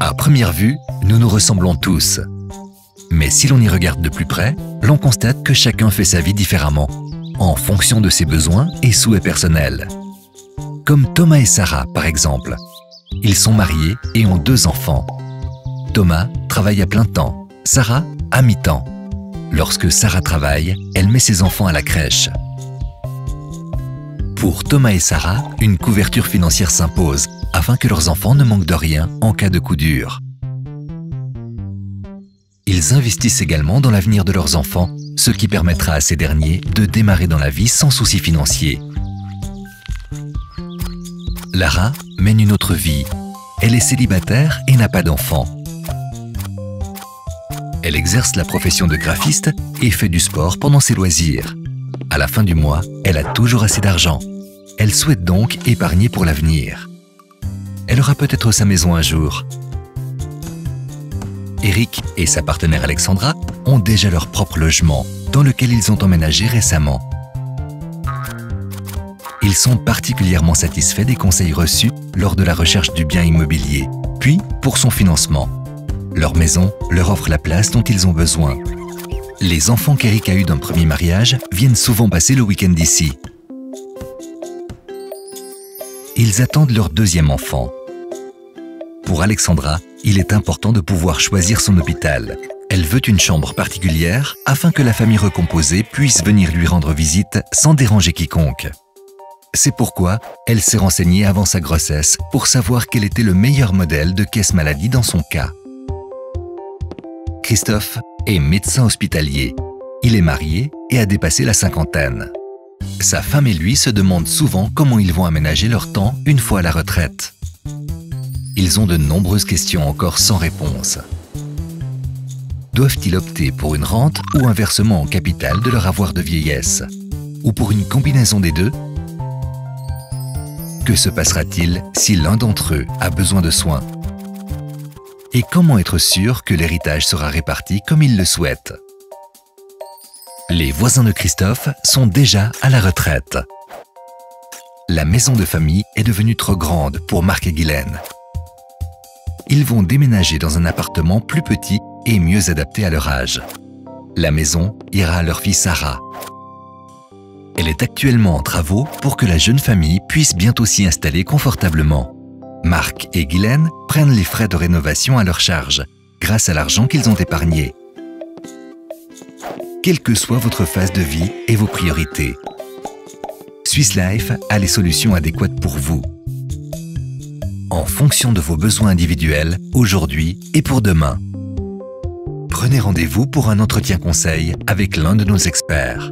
À première vue, nous nous ressemblons tous. Mais si l'on y regarde de plus près, l'on constate que chacun fait sa vie différemment, en fonction de ses besoins et souhaits personnels. Comme Thomas et Sarah, par exemple. Ils sont mariés et ont 2 enfants. Thomas travaille à plein temps, Sarah à mi-temps. Lorsque Sarah travaille, elle met ses enfants à la crèche. Pour Thomas et Sarah, une couverture financière s'impose afin que leurs enfants ne manquent de rien en cas de coup dur. Ils investissent également dans l'avenir de leurs enfants, ce qui permettra à ces derniers de démarrer dans la vie sans soucis financiers. Lara mène une autre vie. Elle est célibataire et n'a pas d'enfants. Elle exerce la profession de graphiste et fait du sport pendant ses loisirs. À la fin du mois, elle a toujours assez d'argent. Elle souhaite donc épargner pour l'avenir. Elle aura peut-être sa maison un jour. Eric et sa partenaire Alexandra ont déjà leur propre logement, dans lequel ils ont emménagé récemment. Ils sont particulièrement satisfaits des conseils reçus lors de la recherche du bien immobilier, puis pour son financement. Leur maison leur offre la place dont ils ont besoin. Les enfants qu'Eric a eus d'un premier mariage viennent souvent passer le week-end ici. Ils attendent leur 2e enfant. Pour Alexandra, il est important de pouvoir choisir son hôpital. Elle veut une chambre particulière afin que la famille recomposée puisse venir lui rendre visite sans déranger quiconque. C'est pourquoi elle s'est renseignée avant sa grossesse pour savoir quel était le meilleur modèle de caisse maladie dans son cas. Christophe est médecin hospitalier. Il est marié et a dépassé la 50aine. Sa femme et lui se demandent souvent comment ils vont aménager leur temps une fois à la retraite. Ils ont de nombreuses questions encore sans réponse. Doivent-ils opter pour une rente ou un versement en capital de leur avoir de vieillesse? Ou pour une combinaison des deux? Que se passera-t-il si l'un d'entre eux a besoin de soins? Et comment être sûr que l'héritage sera réparti comme ils le souhaitent? Les voisins de Christophe sont déjà à la retraite. La maison de famille est devenue trop grande pour Marc et Guylaine. Ils vont déménager dans un appartement plus petit et mieux adapté à leur âge. La maison ira à leur fille Sarah. Elle est actuellement en travaux pour que la jeune famille puisse bientôt s'y installer confortablement. Marc et Guylaine prennent les frais de rénovation à leur charge, grâce à l'argent qu'ils ont épargné. Quelle que soit votre phase de vie et vos priorités, Swiss Life a les solutions adéquates pour vous. En fonction de vos besoins individuels, aujourd'hui et pour demain. Prenez rendez-vous pour un entretien conseil avec l'un de nos experts.